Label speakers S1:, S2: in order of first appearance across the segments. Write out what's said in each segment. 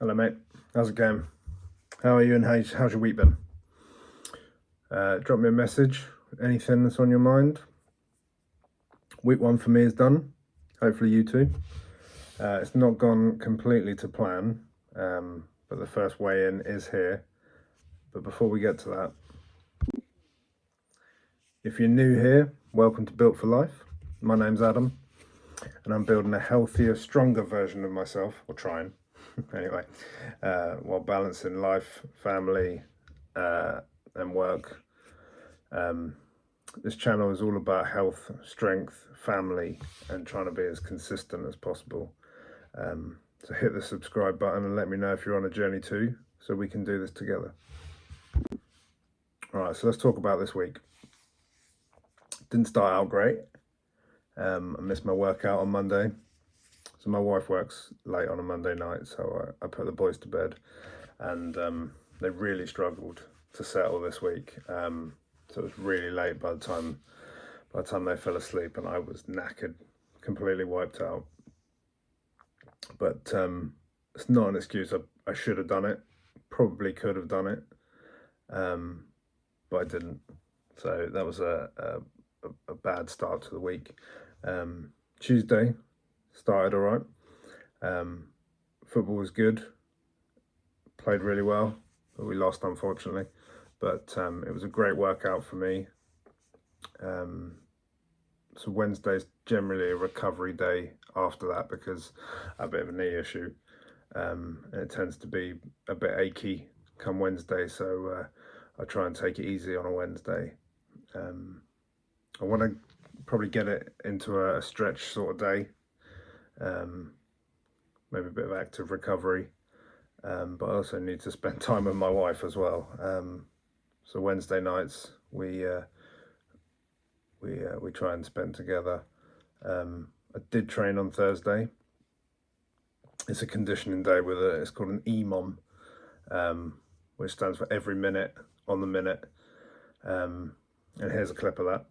S1: Hello, mate. How's it going? How are you and how's your week been? Drop me a message. Anything that's on your mind. Week one for me is done. Hopefully, you too. It's not gone completely to plan, but the first weigh in is here. But before we get to that, if you're new here, welcome to Built for Life. My name's Adam, and I'm building a healthier, stronger version of myself, or trying anyway, while balancing life, family, and work. This channel is all about health, strength, family, and trying to be as consistent as possible. So hit the subscribe button and let me know if you're on a journey too, so we can do this together. All right, so let's talk about this week. Didn't start out great. I missed my workout on Monday. So my wife works late on a Monday night, so I put the boys to bed, and they really struggled to settle this week. So it was really late by the time they fell asleep, and I was knackered, completely wiped out. But it's not an excuse. I should have done it, probably could have done it, but I didn't. So that was a bad start to the week. Tuesday started all right. Football was good, played really well, but we lost unfortunately. But it was a great workout for me. So Wednesday's generally a recovery day after that because I have a bit of a knee issue, and it tends to be a bit achy come Wednesday. So I try and take it easy on a Wednesday. I want to probably get it into a stretch sort of day, maybe a bit of active recovery, but I also need to spend time with my wife as well. So Wednesday nights we try and spend together. I did train on Thursday. It's a conditioning day with it's called an EMOM, which stands for every minute on the minute. And here's a clip of that.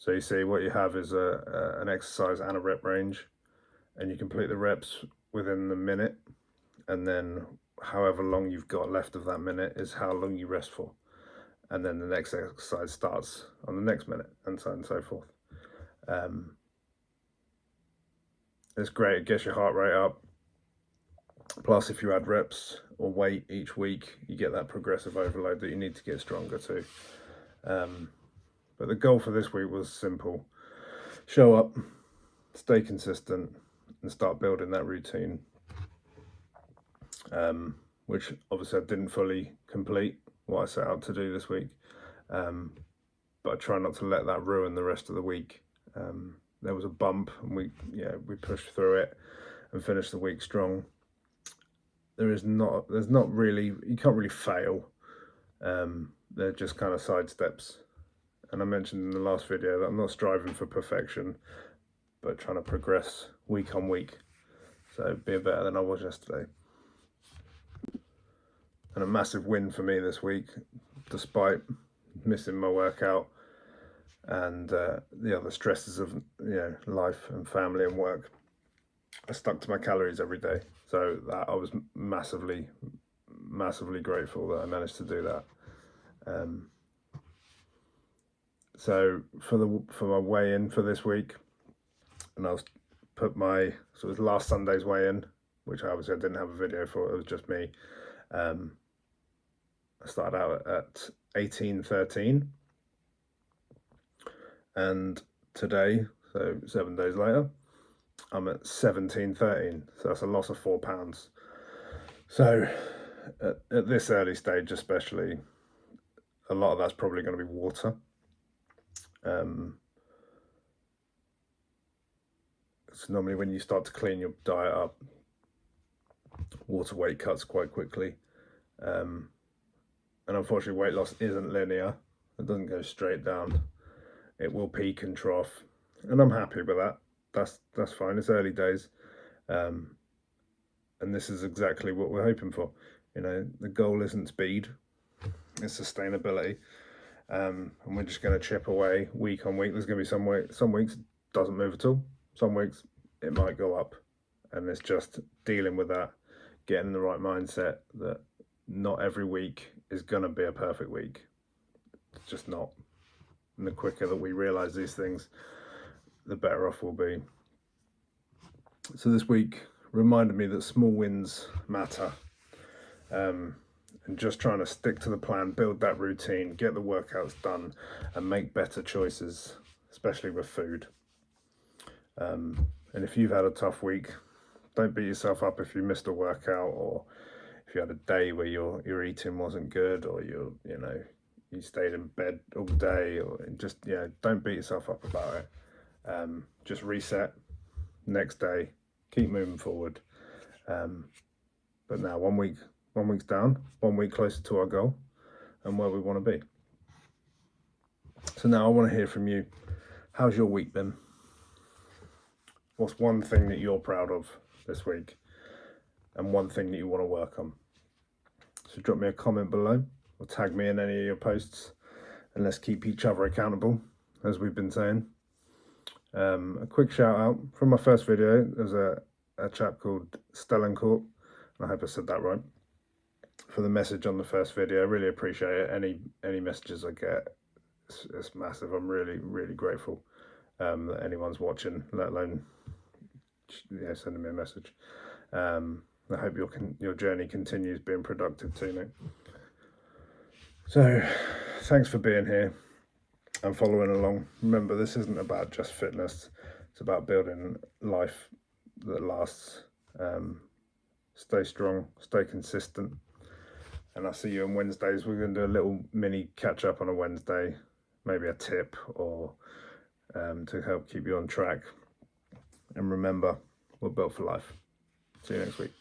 S1: So you see what you have is an exercise and a rep range, and you complete the reps within the minute, and then however long you've got left of that minute is how long you rest for. And then the next exercise starts on the next minute, and so on and so forth. It's great, it gets your heart rate up. Plus, if you add reps or weight each week, you get that progressive overload that you need to get stronger too. But the goal for this week was simple. Show up, stay consistent, and start building that routine. Which obviously I didn't fully complete what I set out to do this week. But I try not to let that ruin the rest of the week. There was a bump and we pushed through it and finished the week strong. There's not really, you can't really fail. They're just kind of side steps. And I mentioned in the last video that I'm not striving for perfection, but trying to progress week on week. So be better than I was yesterday. And a massive win for me this week, despite missing my workout and the other stresses of life and family and work. I stuck to my calories every day, so that I was massively grateful that I managed to do that. So for my weigh-in for this week, and I'll put my so it was last Sunday's weigh-in, which obviously I didn't have a video for. It was just me. I started out at 1813, and today, so 7 days later, I'm at 1713. So that's a loss of 4 pounds. So at this early stage, especially, a lot of that's probably going to be water. It's normally when you start to clean your diet up, water weight cuts quite quickly. And unfortunately, weight loss isn't linear. It doesn't go straight down. It will peak and trough, and I'm happy with that. That's fine. It's early days, and this is exactly what we're hoping for. The goal isn't speed; it's sustainability, and we're just going to chip away week on week. There's going to be some weeks it doesn't move at all. Some weeks it might go up, and it's just dealing with that, getting the right mindset that not every week is going to be a perfect week. It's just not. And the quicker that we realize these things, the better off we'll be. So this week reminded me that small wins matter. And just trying to stick to the plan, build that routine, get the workouts done, and make better choices, especially with food. And if you've had a tough week, don't beat yourself up if you missed a workout, or if you had a day where your eating wasn't good, or you stayed in bed all day, or just don't beat yourself up about it. Just reset, next day, keep moving forward. But now 1 week's down, 1 week closer to our goal and where we want to be. So now I want to hear from you. How's your week been? What's one thing that you're proud of this week, and one thing that you want to work on? So drop me a comment below, or tag me in any of your posts, and let's keep each other accountable, as we've been saying. A quick shout out from my first video. There's a chap called Stellencourt, and I hope I said that right, for the message on the first video. I really appreciate it. Any messages I get, it's massive. I'm really grateful that anyone's watching, let alone sending me a message. I hope your journey continues being productive too, mate. So thanks for being here and following along. Remember, this isn't about just fitness. It's about building life that lasts. Stay strong, stay consistent. And I'll see you on Wednesdays. We're going to do a little mini catch up on a Wednesday, maybe a tip or to help keep you on track. And remember, we're built for life. See you next week.